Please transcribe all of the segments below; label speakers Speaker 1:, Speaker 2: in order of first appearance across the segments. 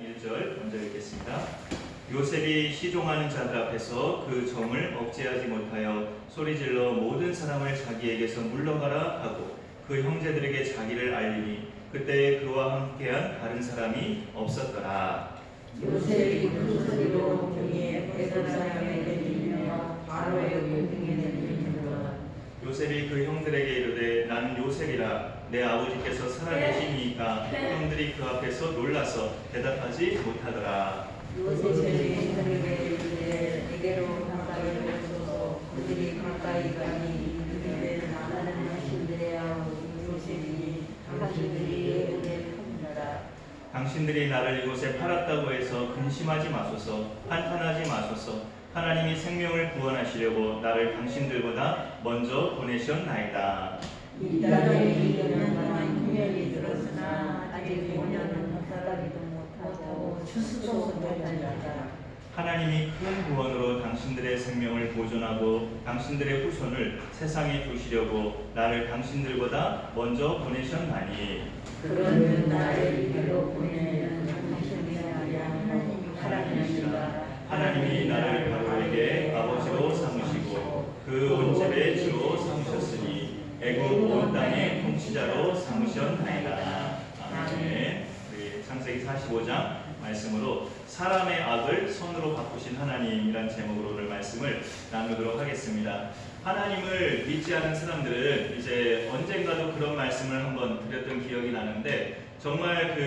Speaker 1: 1절 먼저 읽겠습니다. 요셉이 시종하는 자들 앞에서 그 정을 억제하지 못하여 소리질러 모든 사람을 자기에게서 물러가라 하고 그 형제들에게 자기를 알리니 그때 그와 함께한 다른 사람이 없었더라.
Speaker 2: 요셉이 그 소리로 등에 백성 사람에게 들리며 바로의 등에 들리니라.
Speaker 1: 요셉이 그 형들에게 이르되 나는 요셉이라 내 아버지께서 살아계시니까 형들이 그 앞에서 놀라서 대답하지 못하더라.
Speaker 2: 요셉이 형들에게 이르되 내게로 가까이 오소서. 그들이 가까이 가니 이르되 나는 당신들이야. 요셉이 당신들이 은혜를 갚느라.
Speaker 1: 당신들이 나를 이곳에 팔았다고 해서 근심하지 마소서. 한탄하지 마소서. 하나님이 생명을 구원하시려고 나를 당신들보다 먼저 보내셨나이다.
Speaker 2: 이 땅에 2년 동안 훈련이 들었으나 아직 5년은 살아가지도 못하고 추수도 못한 자다.
Speaker 1: 하나님이 큰 구원으로 당신들의 생명을 보존하고 당신들의 후손을 세상에 두시려고 나를 당신들보다 먼저 보내셨나니
Speaker 2: 그러면 나를 이리로 보내는 당신이 아니라 하나님이시라.
Speaker 1: 하나님이 나를 바로에게 아버지로 삼으시고 그 온 집의 주로 삼으셨으니 애굽 온 땅의 통치자로 삼으셨나이다. 아멘. 우리 창세기 45장 말씀으로 사람의 악을 선으로 바꾸신 하나님이란 제목으로 오늘 말씀을 나누도록 하겠습니다. 하나님을 믿지 않은 사람들은 이제 언젠가도 그런 말씀을 한번 드렸던 기억이 나는데 정말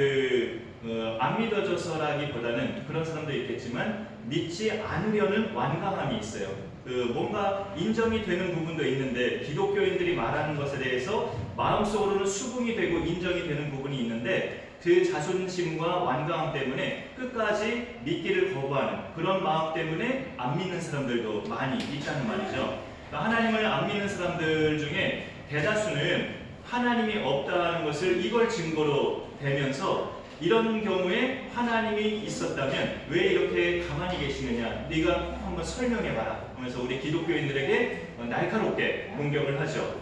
Speaker 1: 안 믿어져서라기보다는 그런 사람도 있겠지만 믿지 않으려는 완강함이 있어요. 뭔가 인정이 되는 부분도 있는데 기독교인들이 말하는 것에 대해서 마음속으로는 수긍이 되고 인정이 되는 부분이 있는데 그 자존심과 완강함 때문에 끝까지 믿기를 거부하는 그런 마음 때문에 안 믿는 사람들도 많이 있다는 말이죠. 그러니까 하나님을 안 믿는 사람들 중에 대다수는 하나님이 없다는 것을 이걸 증거로 대면서 이런 경우에 하나님이 있었다면 왜 이렇게 가만히 계시느냐 네가 한번 설명해봐라 하면서 우리 기독교인들에게 날카롭게 공격을 하죠.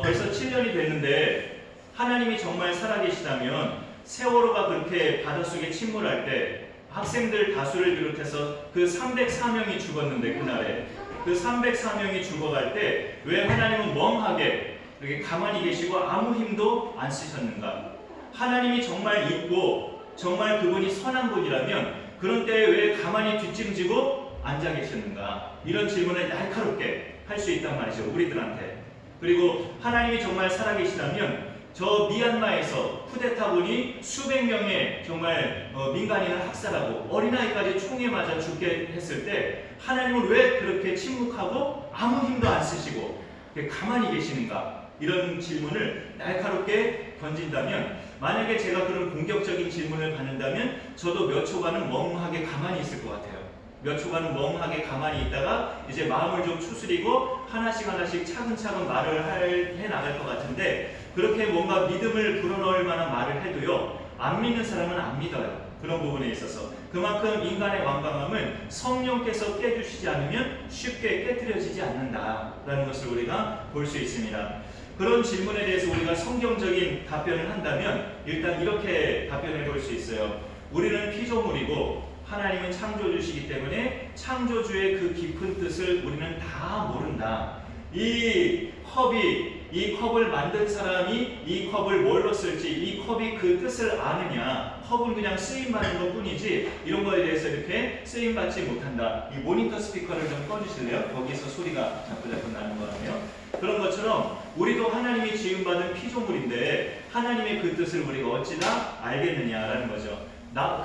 Speaker 1: 벌써 7년이 됐는데 하나님이 정말 살아계시다면 세월호가 그렇게 바닷속에 침몰할 때 학생들 다수를 비롯해서 그 304명이 죽었는데 그날에 그 304명이 죽어갈 때 왜 하나님은 멍하게 이렇게 가만히 계시고 아무 힘도 안 쓰셨는가? 하나님이 정말 있고 정말 그분이 선한 분이라면 그런 때에 왜 가만히 뒷짐지고 앉아 계셨는가? 이런 질문을 날카롭게 할 수 있단 말이죠. 우리들한테. 그리고 하나님이 정말 살아계시다면 저 미얀마에서 쿠데타군이 수백 명의 정말 민간인을 학살하고 어린아이까지 총에 맞아 죽게 했을 때 하나님은 왜 그렇게 침묵하고 아무 힘도 안 쓰시고 가만히 계시는가? 이런 질문을 날카롭게 던진다면 만약에 제가 그런 공격적인 질문을 받는다면 저도 몇 초간은 멍하게 가만히 있을 것 같아요. 몇 초간은 멍하게 가만히 있다가 이제 마음을 좀 추스리고 하나씩 차근차근 말을 해 나갈 것 같은데 그렇게 뭔가 믿음을 불어넣을 만한 말을 해도요 안 믿는 사람은 안 믿어요. 그런 부분에 있어서 그만큼 인간의 완강함은 성령께서 깨주시지 않으면 쉽게 깨트려지지 않는다라는 것을 우리가 볼 수 있습니다. 그런 질문에 대해서 우리가 성경적인 답변을 한다면 일단 이렇게 답변해 볼 수 있어요. 우리는 피조물이고 하나님은 창조주시기 때문에 창조주의 그 깊은 뜻을 우리는 다 모른다. 이 컵을 만든 사람이 이 컵을 뭘로 쓸지 이 컵이 그 뜻을 아느냐, 컵은 그냥 쓰임받는 것 뿐이지 이런 거에 대해서 이렇게 쓰임받지 못한다. 이 모니터 스피커를 좀 꺼주실래요? 거기서 소리가 자꾸 나는 거라며. 그런 것처럼 우리도 하나님이 지음받은 피조물인데 하나님의 그 뜻을 우리가 어찌나 알겠느냐라는 거죠.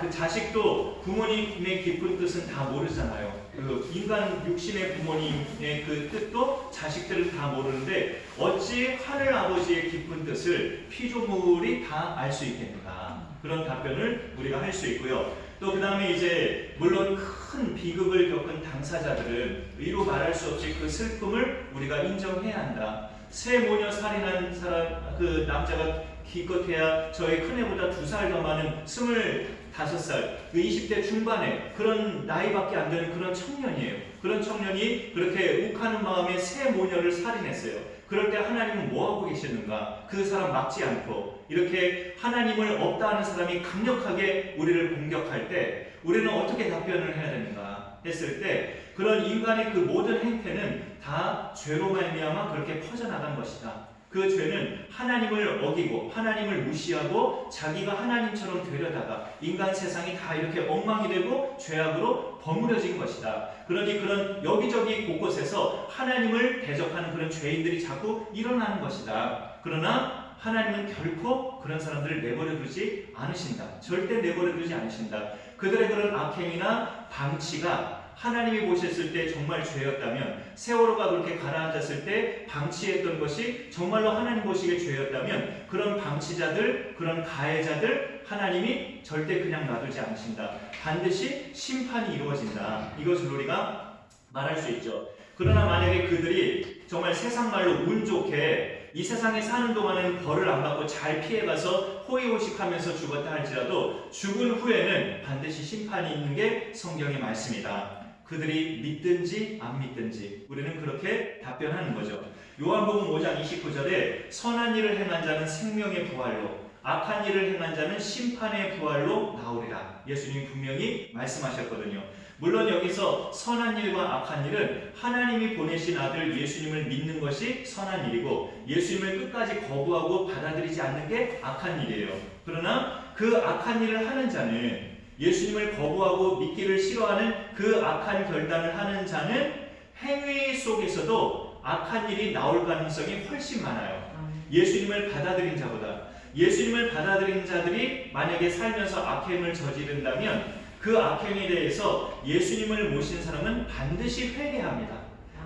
Speaker 1: 그 자식도 부모님의 깊은 뜻은 다 모르잖아요. 그 인간 육신의 부모님의 그 뜻도 자식들은 다 모르는데 어찌 하늘 아버지의 깊은 뜻을 피조물이 다 알 수 있겠는가? 그런 답변을 우리가 할 수 있고요. 또 그 다음에 이제 물론 큰 비극을 겪은 당사자들은 이루 말할 수 없이 그 슬픔을 우리가 인정해야 한다. 세 모녀 살인한 사람 그 남자가 기껏해야 저희 큰애보다 2살 더 많은 25살, 그 20대 중반에 그런 나이밖에 안 되는 그런 청년이에요. 그런 청년이 그렇게 욱하는 마음에 세 모녀를 살인했어요. 그럴 때 하나님은 뭐하고 계시는가? 그 사람 막지 않고 이렇게 하나님을 없다 하는 사람이 강력하게 우리를 공격할 때 우리는 어떻게 답변을 해야 되는가 했을 때 그런 인간의 그 모든 행태는 다 죄로 말미암아 그렇게 퍼져나간 것이다. 그 죄는 하나님을 어기고 하나님을 무시하고 자기가 하나님처럼 되려다가 인간 세상이 다 이렇게 엉망이 되고 죄악으로 버무려진 것이다. 그러니 그런 여기저기 곳곳에서 하나님을 대적하는 그런 죄인들이 자꾸 일어나는 것이다. 그러나 하나님은 결코 그런 사람들을 내버려 두지 않으신다. 절대 내버려 두지 않으신다. 그들의 그런 악행이나 방치가 하나님이 보셨을 때 정말 죄였다면, 세월호가 그렇게 가라앉았을 때 방치했던 것이 정말로 하나님 보시기에 죄였다면 그런 방치자들, 그런 가해자들 하나님이 절대 그냥 놔두지 않으신다. 반드시 심판이 이루어진다. 이것을 우리가 말할 수 있죠. 그러나 만약에 그들이 정말 세상 말로 운 좋게 이 세상에 사는 동안에는 벌을 안 받고 잘 피해가서 호의호식하면서 죽었다 할지라도 죽은 후에는 반드시 심판이 있는 게 성경의 말씀이다. 그들이 믿든지 안 믿든지 우리는 그렇게 답변하는 거죠. 요한복음 5장 29절에 선한 일을 행한 자는 생명의 부활로, 악한 일을 행한 자는 심판의 부활로 나오리라. 예수님이 분명히 말씀하셨거든요. 물론 여기서 선한 일과 악한 일은 하나님이 보내신 아들 예수님을 믿는 것이 선한 일이고 예수님을 끝까지 거부하고 받아들이지 않는 게 악한 일이에요. 그러나 그 악한 일을 하는 자는, 예수님을 거부하고 믿기를 싫어하는 그 악한 결단을 하는 자는 행위 속에서도 악한 일이 나올 가능성이 훨씬 많아요. 예수님을 받아들인 자보다. 예수님을 받아들인 자들이 만약에 살면서 악행을 저지른다면 그 악행에 대해서 예수님을 모신 사람은 반드시 회개합니다.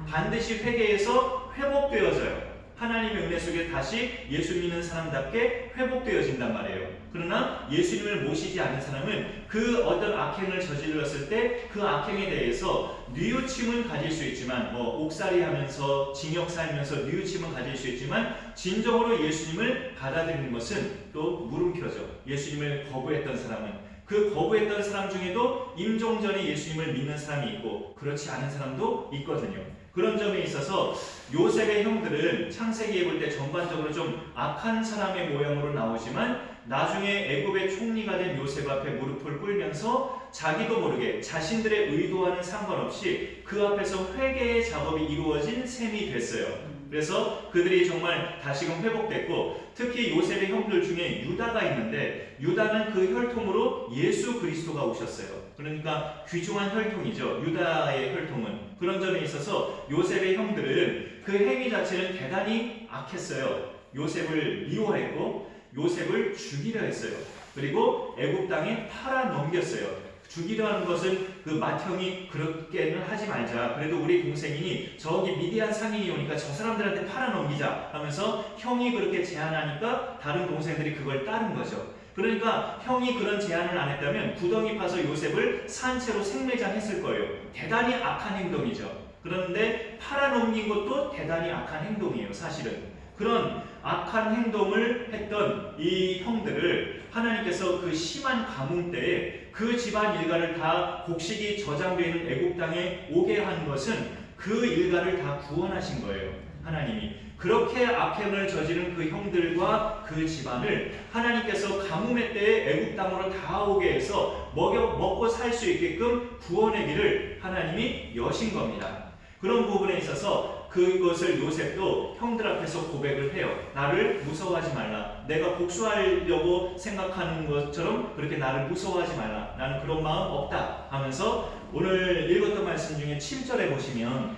Speaker 1: 반드시 회개해서 회복되어져요. 하나님의 은혜 속에 다시 예수 믿는 사람답게 회복되어진단 말이에요. 그러나 예수님을 모시지 않은 사람은 그 어떤 악행을 저질렀을 때 그 악행에 대해서 뉘우침은 가질 수 있지만, 옥살이 하면서 징역 살면서 뉘우침은 가질 수 있지만 진정으로 예수님을 받아들이는 것은 또 물음표죠. 예수님을 거부했던 사람은, 그 거부했던 사람 중에도 임종전에 예수님을 믿는 사람이 있고 그렇지 않은 사람도 있거든요. 그런 점에 있어서 요셉의 형들은 창세기에 볼 때 전반적으로 좀 악한 사람의 모양으로 나오지만 나중에 애굽의 총리가 된 요셉 앞에 무릎을 꿇면서 자기도 모르게 자신들의 의도와는 상관없이 그 앞에서 회개의 작업이 이루어진 셈이 됐어요. 그래서 그들이 정말 다시금 회복됐고, 특히 요셉의 형들 중에 유다가 있는데 유다는 그 혈통으로 예수 그리스도가 오셨어요. 그러니까 귀중한 혈통이죠. 유다의 혈통은. 그런 점에 있어서 요셉의 형들은 그 행위 자체는 대단히 악했어요. 요셉을 미워했고 요셉을 죽이려 했어요. 그리고 애굽 땅에 팔아 넘겼어요. 죽이려 하는 것은 그 맏형이 그렇게는 하지 말자. 그래도 우리 동생이니 저기 미디안 상인이 오니까 저 사람들한테 팔아 넘기자 하면서 형이 그렇게 제안하니까 다른 동생들이 그걸 따른 거죠. 그러니까 형이 그런 제안을 안 했다면 구덩이 파서 요셉을 산채로 생매장했을 거예요. 대단히 악한 행동이죠. 그런데 팔아 넘긴 것도 대단히 악한 행동이에요. 사실은. 그런 악한 행동을 했던 이 형들을 하나님께서 그 심한 가뭄 때에 그 집안 일가를 다 곡식이 저장되어 있는 애굽 땅에 오게 한 것은 그 일가를 다 구원하신 거예요. 하나님이. 그렇게 악행을 저지른 그 형들과 그 집안을 하나님께서 가뭄의 때에 애굽 땅으로 다 오게 해서 먹고 살 수 있게끔 구원의 길을 하나님이 여신 겁니다. 그런 부분에 있어서 그것을 요셉도 형들 앞에서 고백을 해요. 나를 무서워하지 말라. 내가 복수하려고 생각하는 것처럼 그렇게 나를 무서워하지 말라. 나는 그런 마음 없다 하면서 오늘 읽었던 말씀 중에 7절에 보시면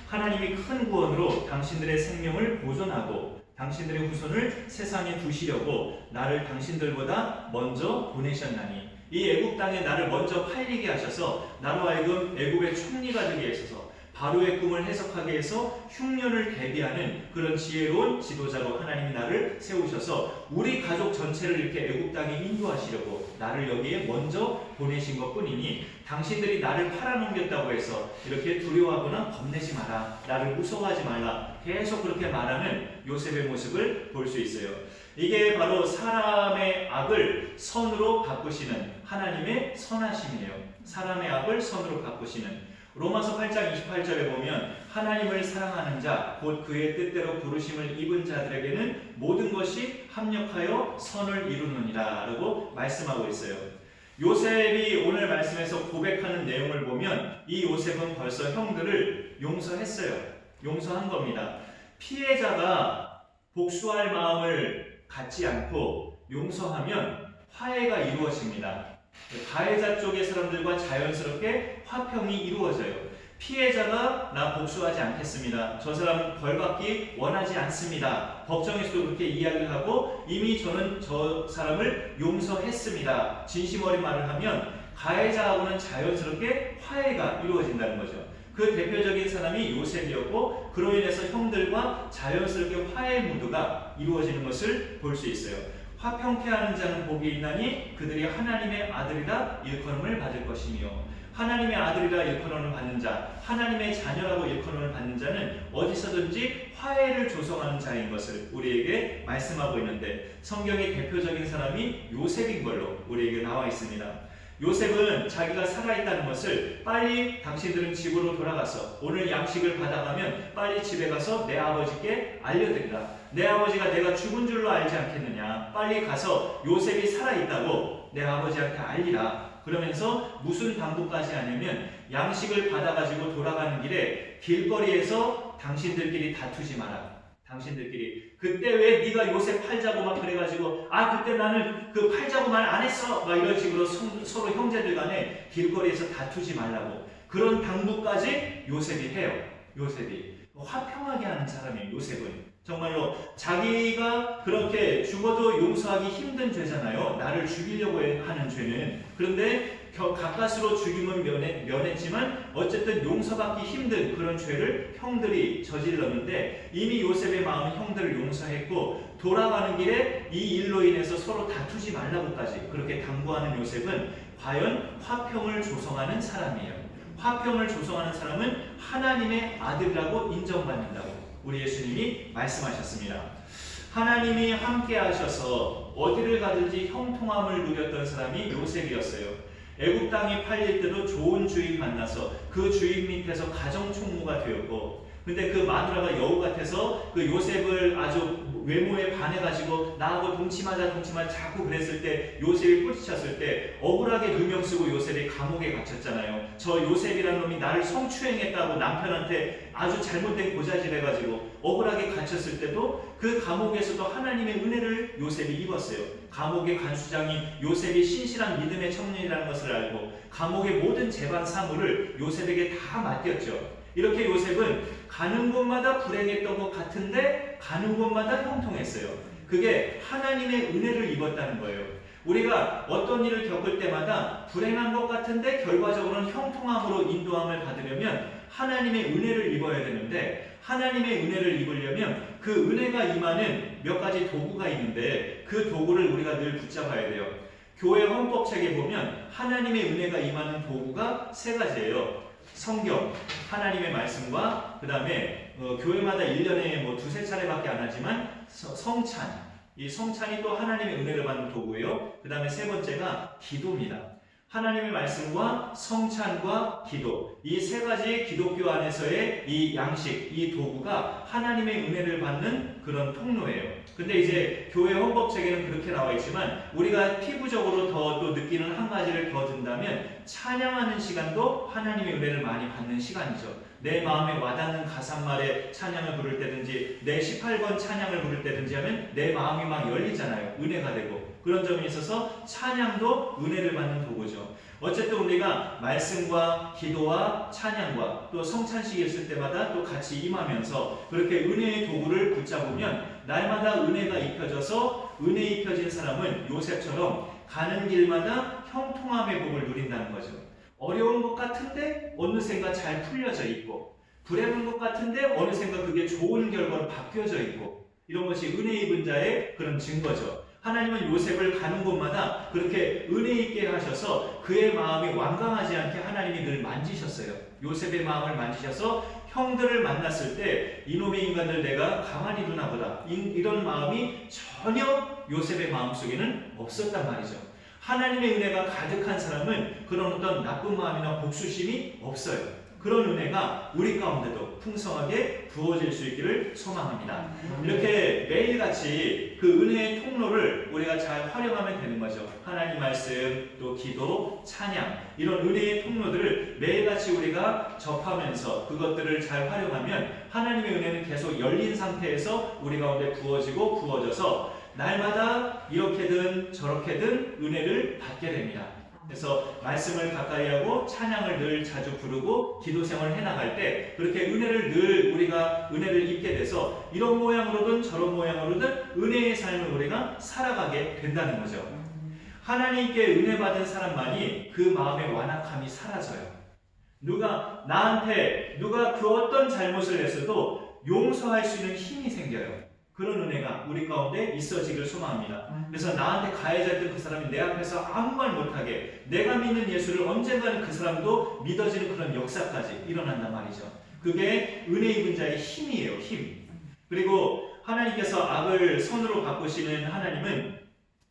Speaker 1: 하나님이 큰 구원으로 당신들의 생명을 보존하고 당신들의 후손을 세상에 두시려고 나를 당신들보다 먼저 보내셨나니, 이 애굽 땅에 나를 먼저 팔리게 하셔서 나로 하여금 애굽의 총리가 되게 하셔서 바로의 꿈을 해석하게 해서 흉년을 대비하는 그런 지혜로운 지도자로 하나님이 나를 세우셔서 우리 가족 전체를 이렇게 애굽 땅에 인도하시려고 나를 여기에 먼저 보내신 것뿐이니 당신들이 나를 팔아넘겼다고 해서 이렇게 두려워하거나 겁내지 마라. 나를 무서워하지 말라. 계속 그렇게 말하는 요셉의 모습을 볼 수 있어요. 이게 바로 사람의 악을 선으로 바꾸시는 하나님의 선하심이에요. 사람의 악을 선으로 바꾸시는. 로마서 8장 28절에 보면 하나님을 사랑하는 자, 곧 그의 뜻대로 부르심을 입은 자들에게는 모든 것이 합력하여 선을 이루느니라 라고 말씀하고 있어요. 요셉이 오늘 말씀에서 고백하는 내용을 보면 이 요셉은 벌써 형들을 용서했어요. 용서한 겁니다. 피해자가 복수할 마음을 갖지 않고 용서하면 화해가 이루어집니다. 가해자 쪽의 사람들과 자연스럽게 화평이 이루어져요. 피해자가 나 복수하지 않겠습니다. 저 사람 벌받기 원하지 않습니다. 법정에서도 그렇게 이야기를 하고 이미 저는 저 사람을 용서했습니다. 진심 어린 말을 하면 가해자하고는 자연스럽게 화해가 이루어진다는 거죠. 그 대표적인 사람이 요셉이었고 그로 인해서 형들과 자연스럽게 화해 무드가 이루어지는 것을 볼 수 있어요. 화평케 하는 자는 복이 있나니 그들이 하나님의 아들이라 일컬음을 받을 것이며, 하나님의 아들이라 일컬음을 받는 자, 하나님의 자녀라고 일컬음을 받는 자는 어디서든지 화해를 조성하는 자인 것을 우리에게 말씀하고 있는데, 성경의 대표적인 사람이 요셉인 걸로 우리에게 나와 있습니다. 요셉은 자기가 살아있다는 것을 빨리 당신들은 집으로 돌아가서 오늘 양식을 받아가면 빨리 집에 가서 내 아버지께 알려드리라. 내 아버지가 내가 죽은 줄로 알지 않겠느냐. 빨리 가서 요셉이 살아있다고 내 아버지한테 알리라. 그러면서 무슨 당부까지 하냐면 양식을 받아가지고 돌아가는 길에 길거리에서 당신들끼리 다투지 마라. 당신들끼리 그때 왜 네가 요셉 팔자고 막 그래가지고 그때 나는 그 팔자고 말 안 했어 막 이런 식으로 서로 형제들 간에 길거리에서 다투지 말라고 그런 당부까지 요셉이 해요. 요셉이 화평하게 하는 사람이에요. 요셉은 정말로 자기가 그렇게 죽어도 용서하기 힘든 죄잖아요. 나를 죽이려고 하는 죄는. 그런데 가까스로 죽임은 면했지만 어쨌든 용서받기 힘든 그런 죄를 형들이 저질렀는데 이미 요셉의 마음은 형들을 용서했고 돌아가는 길에 이 일로 인해서 서로 다투지 말라고까지 그렇게 당부하는 요셉은 과연 화평을 조성하는 사람이에요. 화평을 조성하는 사람은 하나님의 아들이라고 인정받는다고 우리 예수님이 말씀하셨습니다. 하나님이 함께 하셔서 어디를 가든지 형통함을 누렸던 사람이 요셉이었어요. 애굽 땅이 팔릴 때도 좋은 주인 만나서 그 주인 밑에서 가정 총무가 되었고, 근데 그 마누라가 여우 같아서 그 요셉을 아주 외모에 반해가지고 나하고 동침하자 자꾸 그랬을 때 요셉이 뿌리쳤을 때 억울하게 누명 쓰고 요셉이 감옥에 갇혔잖아요. 저 요셉이라는 놈이 나를 성추행했다고 남편한테 아주 잘못된 고자질 해가지고 억울하게 갇혔을 때도 그 감옥에서도 하나님의 은혜를 요셉이 입었어요. 감옥의 간수장이 요셉이 신실한 믿음의 청년이라는 것을 알고 감옥의 모든 재반 사물을 요셉에게 다 맡겼죠. 이렇게 요셉은 가는 곳마다 불행했던 것 같은데 가는 곳마다 형통했어요. 그게 하나님의 은혜를 입었다는 거예요. 우리가 어떤 일을 겪을 때마다 불행한 것 같은데 결과적으로는 형통함으로 인도함을 받으려면 하나님의 은혜를 입어야 되는데, 하나님의 은혜를 입으려면 그 은혜가 임하는 몇 가지 도구가 있는데 그 도구를 우리가 늘 붙잡아야 돼요. 교회 헌법책에 보면 하나님의 은혜가 임하는 도구가 세 가지예요. 성경, 하나님의 말씀과 그 다음에 교회마다 1년에 뭐 두세 차례밖에 안 하지만 성찬, 이 성찬이 또 하나님의 은혜를 받는 도구예요. 그 다음에 세 번째가 기도입니다. 하나님의 말씀과 성찬과 기도, 이 세 가지 기독교 안에서의 이 양식, 이 도구가 하나님의 은혜를 받는 그런 통로예요. 근데 이제 교회 헌법책에는 그렇게 나와 있지만 우리가 피부적으로 더 또 느끼는 한 가지를 더 든다면 찬양하는 시간도 하나님의 은혜를 많이 받는 시간이죠. 내 마음에 와닿는 가사말에 찬양을 부를 때든지 내 18번 찬양을 부를 때든지 하면 내 마음이 막 열리잖아요. 은혜가 되고. 그런 점에 있어서 찬양도 은혜를 받는 도구죠. 어쨌든 우리가 말씀과 기도와 찬양과 또 성찬식이 있을 때마다 또 같이 임하면서 그렇게 은혜의 도구를 붙잡으면 날마다 은혜가 입혀져서 은혜 입혀진 사람은 요셉처럼 가는 길마다 형통함의 복을 누린다는 거죠. 어려운 것 같은데 어느샌가 잘 풀려져 있고, 불행한 것 같은데 어느샌가 그게 좋은 결과로 바뀌어져 있고, 이런 것이 은혜 입은 자의 그런 증거죠. 하나님은 요셉을 가는 곳마다 그렇게 은혜 있게 하셔서 그의 마음이 완강하지 않게 하나님이 늘 만지셨어요. 요셉의 마음을 만지셔서 형들을 만났을 때 이놈의 인간들 내가 가만히 두나 보다, 이런 마음이 전혀 요셉의 마음속에는 없었단 말이죠. 하나님의 은혜가 가득한 사람은 그런 어떤 나쁜 마음이나 복수심이 없어요. 그런 은혜가 우리 가운데도 풍성하게 부어질 수 있기를 소망합니다. 이렇게 매일같이 그 은혜의 통로를 우리가 잘 활용하면 되는 거죠. 하나님 말씀, 또 기도, 찬양, 이런 은혜의 통로들을 매일같이 우리가 접하면서 그것들을 잘 활용하면 하나님의 은혜는 계속 열린 상태에서 우리 가운데 부어지고 부어져서 날마다 이렇게든 저렇게든 은혜를 받게 됩니다. 그래서 말씀을 가까이 하고 찬양을 늘 자주 부르고 기도 생활을 해나갈 때 그렇게 은혜를 늘 우리가 은혜를 입게 돼서 이런 모양으로든 저런 모양으로든 은혜의 삶을 우리가 살아가게 된다는 거죠. 하나님께 은혜 받은 사람만이 그 마음의 완악함이 사라져요. 누가 그 어떤 잘못을 했어도 용서할 수 있는 힘이 생겨요. 그런 은혜가 우리 가운데 있어지길 소망합니다. 그래서 나한테 가해졌던 그 사람이 내 앞에서 아무 말 못하게 내가 믿는 예수를 언젠가는 그 사람도 믿어지는 그런 역사까지 일어난단 말이죠. 그게 은혜 입은 자의 힘이에요. 힘. 그리고 하나님께서 악을 선으로 바꾸시는 하나님은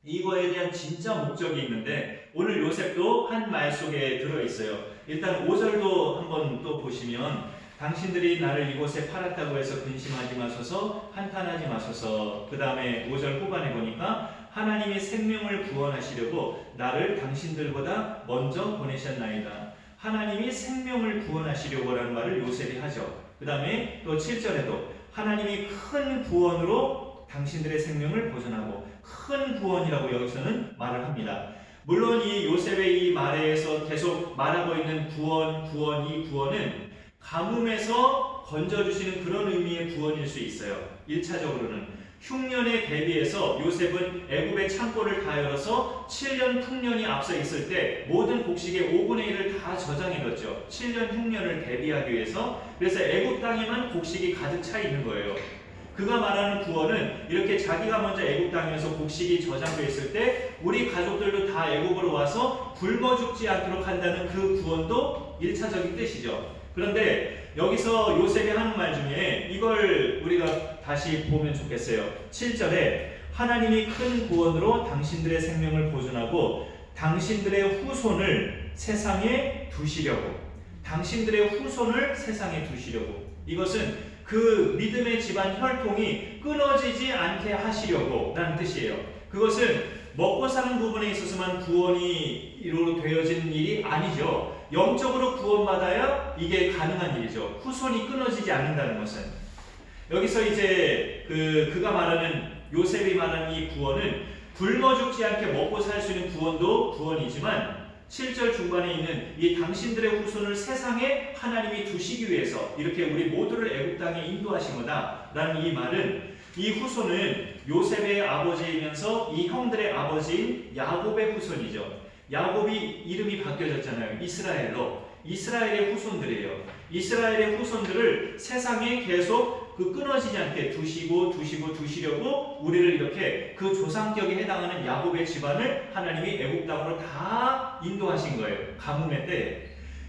Speaker 1: 이거에 대한 진짜 목적이 있는데 오늘 요셉도 한 말 속에 들어있어요. 일단 5절도 한번 또 보시면 당신들이 나를 이곳에 팔았다고 해서 근심하지 마소서, 한탄하지 마소서. 그 다음에 5절 후반에 보니까 하나님이 생명을 구원하시려고 나를 당신들보다 먼저 보내셨나이다. 하나님이 생명을 구원하시려고 라는 말을 요셉이 하죠. 그 다음에 또 7절에도 하나님이 큰 구원으로 당신들의 생명을 보존하고, 큰 구원이라고 여기서는 말을 합니다. 물론 이 요셉의 이 말에서 계속 말하고 있는 구원, 이 구원은 가뭄에서 건져주시는 그런 의미의 구원일 수 있어요. 1차적으로는 흉년에 대비해서 요셉은 애굽의 창고를 다 열어서 7년 풍년이 앞서 있을 때 모든 곡식의 5분의 1을 다 저장해뒀죠. 7년 흉년을 대비하기 위해서. 그래서 애굽 땅에만 곡식이 가득 차 있는 거예요. 그가 말하는 구원은 이렇게 자기가 먼저 애굽 땅에서 곡식이 저장되어 있을 때 우리 가족들도 다 애굽으로 와서 굶어 죽지 않도록 한다는 그 구원도 1차적인 뜻이죠. 그런데 여기서 요셉이 하는 말 중에 이걸 우리가 다시 보면 좋겠어요. 7절에 하나님이 큰 구원으로 당신들의 생명을 보존하고 당신들의 후손을 세상에 두시려고. 당신들의 후손을 세상에 두시려고. 이것은 그 믿음의 집안 혈통이 끊어지지 않게 하시려고 라는 뜻이에요. 그것은 먹고 사는 부분에 있어서만 구원이 되어지는 일이 아니죠. 영적으로 구원받아야 이게 가능한 일이죠. 후손이 끊어지지 않는다는 것은. 여기서 이제 그가 말하는, 요셉이 말하는 이 구원은 굶어 죽지 않게 먹고 살 수 있는 구원도 구원이지만 7절 중반에 있는 이 당신들의 후손을 세상에 하나님이 두시기 위해서 이렇게 우리 모두를 애굽 땅에 인도하신 거다라는 이 말은, 이 후손은 요셉의 아버지이면서 이 형들의 아버지인 야곱의 후손이죠. 야곱이 이름이 바뀌어졌잖아요. 이스라엘로. 이스라엘의 후손들이에요. 이스라엘의 후손들을 세상에 계속 끊어지지 않게 두시려고 우리를 이렇게 그 조상격에 해당하는 야곱의 집안을 하나님이 애굽 땅으로 다 인도하신 거예요. 가뭄의 때에.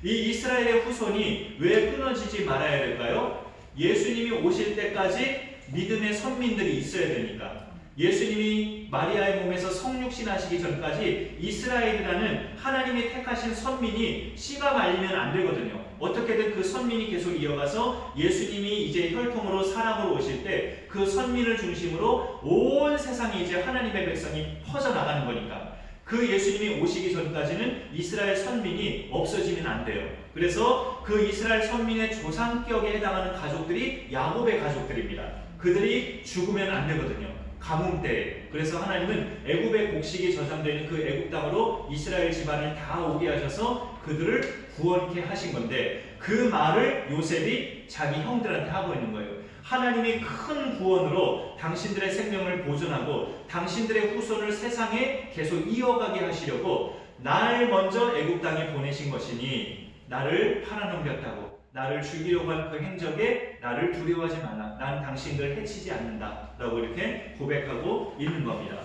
Speaker 1: 이 이스라엘의 후손이 왜 끊어지지 말아야 될까요? 예수님이 오실 때까지 믿음의 선민들이 있어야 되니까. 예수님이 마리아의 몸에서 성육신하시기 전까지 이스라엘이라는 하나님이 택하신 선민이 씨가 말리면 안 되거든요. 어떻게든 그 선민이 계속 이어가서 예수님이 이제 혈통으로 사람으로 오실 때 그 선민을 중심으로 온 세상에 이제 하나님의 백성이 퍼져나가는 거니까 그 예수님이 오시기 전까지는 이스라엘 선민이 없어지면 안 돼요. 그래서 그 이스라엘 선민의 조상격에 해당하는 가족들이 야곱의 가족들입니다. 그들이 죽으면 안 되거든요. 가뭄 때에. 그래서 하나님은 애굽의 곡식이 저장되는 그 애굽 땅으로 이스라엘 집안을 다 오게 하셔서 그들을 구원케 하신 건데, 그 말을 요셉이 자기 형들한테 하고 있는 거예요. 하나님이 큰 구원으로 당신들의 생명을 보존하고 당신들의 후손을 세상에 계속 이어가게 하시려고 날 먼저 애굽 땅에 보내신 것이니 나를 팔아넘겼다고, 나를 죽이려고 하는 그 행적에 나를 두려워하지 말라. 나는 당신들을 해치지 않는다. 라고 이렇게 고백하고 있는 겁니다.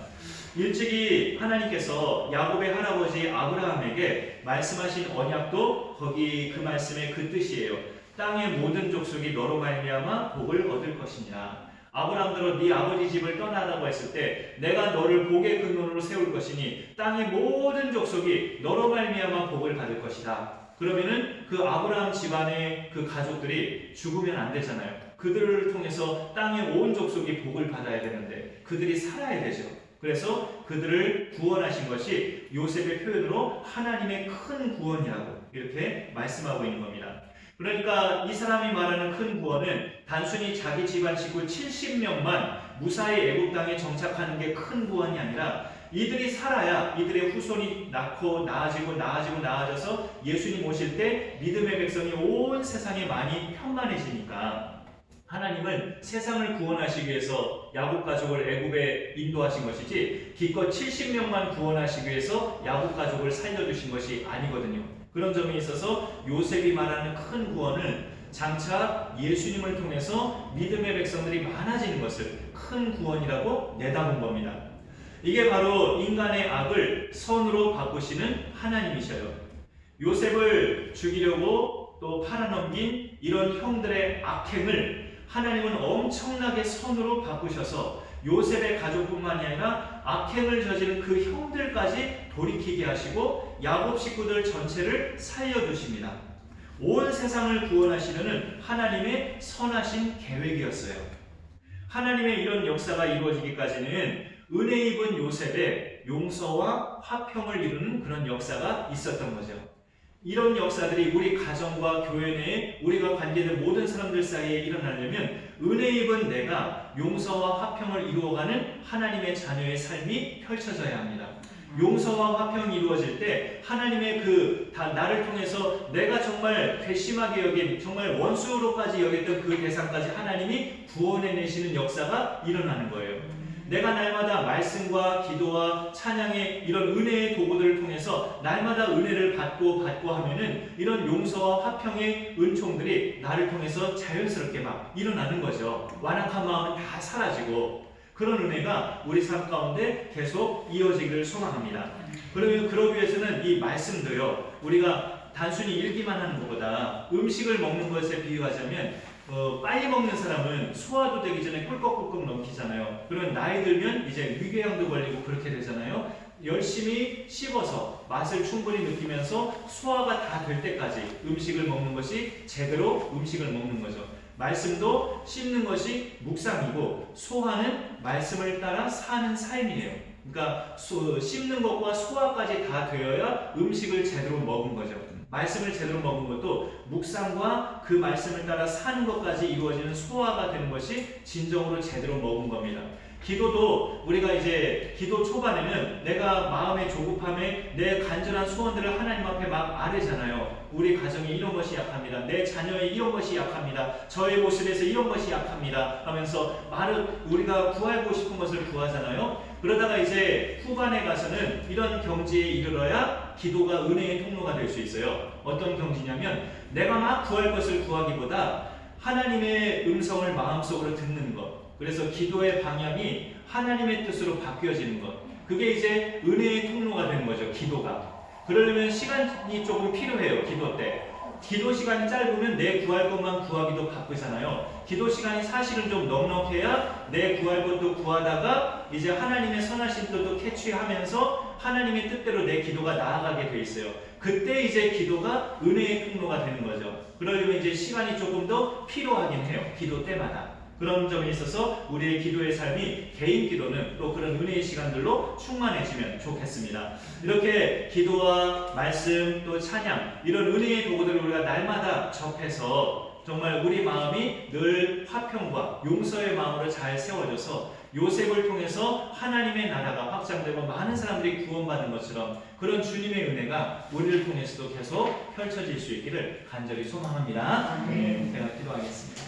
Speaker 1: 일찍이 하나님께서 야곱의 할아버지 아브라함에게 말씀하신 언약도 거기 그 말씀의 그 뜻이에요. 땅의 모든 족속이 너로 말미암아 복을 얻을 것이니라. 아브라함들은 네 아버지 집을 떠나라고 했을 때 내가 너를 복의 근원으로 세울 것이니 땅의 모든 족속이 너로 말미암아 복을 받을 것이다. 그러면은 그 아브라함 집안의 그 가족들이 죽으면 안 되잖아요. 그들을 통해서 땅의 온 족속이 복을 받아야 되는데 그들이 살아야 되죠. 그래서 그들을 구원하신 것이 요셉의 표현으로 하나님의 큰 구원이라고 이렇게 말씀하고 있는 겁니다. 그러니까 이 사람이 말하는 큰 구원은 단순히 자기 집안 식구 70명만 무사히 애굽 땅에 정착하는 게 큰 구원이 아니라 이들이 살아야 이들의 후손이 낳고 나아져서 예수님 오실 때 믿음의 백성이 온 세상에 많이 평만해지니까 하나님은 세상을 구원하시기 위해서 야곱 가족을 애굽에 인도하신 것이지 기껏 70명만 구원하시기 위해서 야곱 가족을 살려주신 것이 아니거든요. 그런 점에 있어서 요셉이 말하는 큰 구원은 장차 예수님을 통해서 믿음의 백성들이 많아지는 것을 큰 구원이라고 내다본 겁니다. 이게 바로 인간의 악을 선으로 바꾸시는 하나님이셔요. 요셉을 죽이려고 또 팔아넘긴 이런 형들의 악행을 하나님은 엄청나게 선으로 바꾸셔서 요셉의 가족뿐만이 아니라 악행을 저지른 그 형들까지 돌이키게 하시고 야곱 식구들 전체를 살려주십니다. 온 세상을 구원하시려는 하나님의 선하신 계획이었어요. 하나님의 이런 역사가 이루어지기까지는 은혜 입은 요셉의 용서와 화평을 이루는 그런 역사가 있었던 거죠. 이런 역사들이 우리 가정과 교회 내에 우리가 관계된 모든 사람들 사이에 일어나려면 은혜 입은 내가 용서와 화평을 이루어가는 하나님의 자녀의 삶이 펼쳐져야 합니다. 용서와 화평이 이루어질 때 하나님의 나를 통해서 내가 정말 괘씸하게 여긴 정말 원수로까지 여겼던 그 대상까지 하나님이 구원해내시는 역사가 일어나는 거예요. 내가 날마다 말씀과 기도와 찬양의 이런 은혜의 도구들을 통해서 날마다 은혜를 받고 하면은 이런 용서와 화평의 은총들이 나를 통해서 자연스럽게 막 일어나는 거죠. 완악한 마음은 다 사라지고 그런 은혜가 우리 삶 가운데 계속 이어지기를 소망합니다. 그러기 위해서는 이 말씀도요, 우리가 단순히 읽기만 하는 것보다 음식을 먹는 것에 비유하자면 빨리 먹는 사람은 소화도 되기 전에 꿀꺽꿀꺽 넘기잖아요. 그러면 나이 들면 이제 위궤양도 걸리고 그렇게 되잖아요. 열심히 씹어서 맛을 충분히 느끼면서 소화가 다 될 때까지 음식을 먹는 것이 제대로 음식을 먹는 거죠. 말씀도 씹는 것이 묵상이고 소화는 말씀을 따라 사는 삶이에요. 그러니까 씹는 것과 소화까지 다 되어야 음식을 제대로 먹은 거죠. 말씀을 제대로 먹은 것도 묵상과 그 말씀을 따라 사는 것까지 이루어지는 소화가 되는 것이 진정으로 제대로 먹은 겁니다. 기도도 우리가 이제 기도 초반에는 내가 마음의 조급함에 내 간절한 소원들을 하나님 앞에 막 아뢰잖아요. 우리 가정에 이런 것이 약합니다. 내 자녀의 이런 것이 약합니다. 저의 모습에서 이런 것이 약합니다. 하면서 우리가 구하고 싶은 것을 구하잖아요. 그러다가 이제 후반에 가서는 이런 경지에 이르러야 기도가 은혜의 통로가 될 수 있어요. 어떤 경지냐면 내가 막 구할 것을 구하기보다 하나님의 음성을 마음속으로 듣는 것. 그래서 기도의 방향이 하나님의 뜻으로 바뀌어지는 것. 그게 이제 은혜의 통로가 되는 거죠. 기도가. 그러려면 시간이 조금 필요해요. 기도 때. 기도 시간이 짧으면 내 구할 것만 구하기도 바쁘잖아요. 기도 시간이 사실은 좀 넉넉해야 내 구할 것도 구하다가 이제 하나님의 선하신 뜻도 캐치하면서 하나님의 뜻대로 내 기도가 나아가게 돼 있어요. 그때 이제 기도가 은혜의 통로가 되는 거죠. 그러려면 이제 시간이 조금 더 필요하긴 해요. 기도 때마다. 그런 점에 있어서 우리의 기도의 삶이 개인 기도는 또 그런 은혜의 시간들로 충만해지면 좋겠습니다. 이렇게 기도와 말씀 또 찬양 이런 은혜의 도구들을 우리가 날마다 접해서 정말 우리 마음이 늘 화평과 용서의 마음으로 잘 세워져서 요셉을 통해서 하나님의 나라가 확장되고 많은 사람들이 구원받은 것처럼 그런 주님의 은혜가 우리를 통해서도 계속 펼쳐질 수 있기를 간절히 소망합니다. 네, 제가 기도하겠습니다.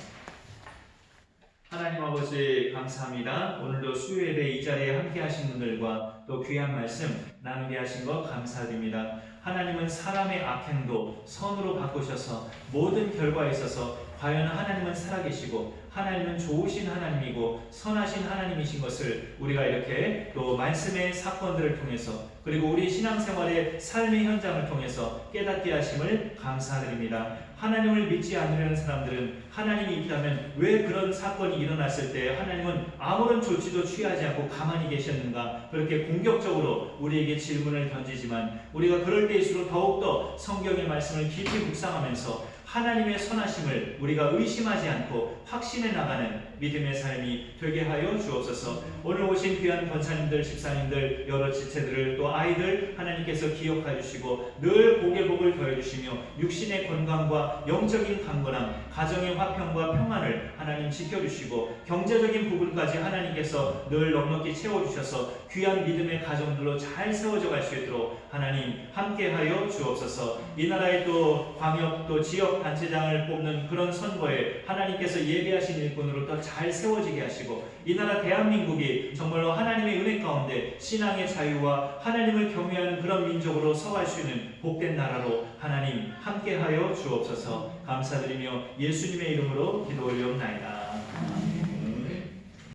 Speaker 1: 하나님 아버지 감사합니다. 오늘도 수요일에 이 자리에 함께 하신 분들과 또 귀한 말씀 나누게 하신 것 감사드립니다. 하나님은 사람의 악행도 선으로 바꾸셔서 모든 결과에 있어서 과연 하나님은 살아계시고 하나님은 좋으신 하나님이고 선하신 하나님이신 것을 우리가 이렇게 또 말씀의 사건들을 통해서 그리고 우리 신앙생활의 삶의 현장을 통해서 깨닫게 하심을 감사드립니다. 하나님을 믿지 않으려는 사람들은 하나님이 있다면 왜 그런 사건이 일어났을 때 하나님은 아무런 조치도 취하지 않고 가만히 계셨는가, 그렇게 공격적으로 우리에게 질문을 던지지만 우리가 그럴 때일수록 더욱더 성경의 말씀을 깊이 묵상하면서 하나님의 선하심을 우리가 의심하지 않고 확신해 나가는 믿음의 삶이 되게 하여 주옵소서. 오늘 오신 귀한 권사님들, 집사님들, 여러 지체들을 또 아이들 하나님께서 기억해 주시고 늘 복의 복을 더해 주시며 육신의 건강과 영적인 강건함, 가정의 화평과 평안을 하나님 지켜주시고 경제적인 부분까지 하나님께서 늘 넉넉히 채워주셔서 귀한 믿음의 가정들로 잘 세워져 갈 수 있도록 하나님 함께하여 주옵소서. 이 나라의 또 광역 또 지역 단체장을 뽑는 그런 선거에 하나님께서 예비하신 일꾼으로 더 잘 세워지게 하시고 이 나라 대한민국이 정말로 하나님의 은혜 가운데 신앙의 자유와 하나님을 경외하는 그런 민족으로 서갈 수 있는 복된 나라로 하나님 함께하여 주옵소서. 감사드리며 예수님의 이름으로 기도 올려옵나이다.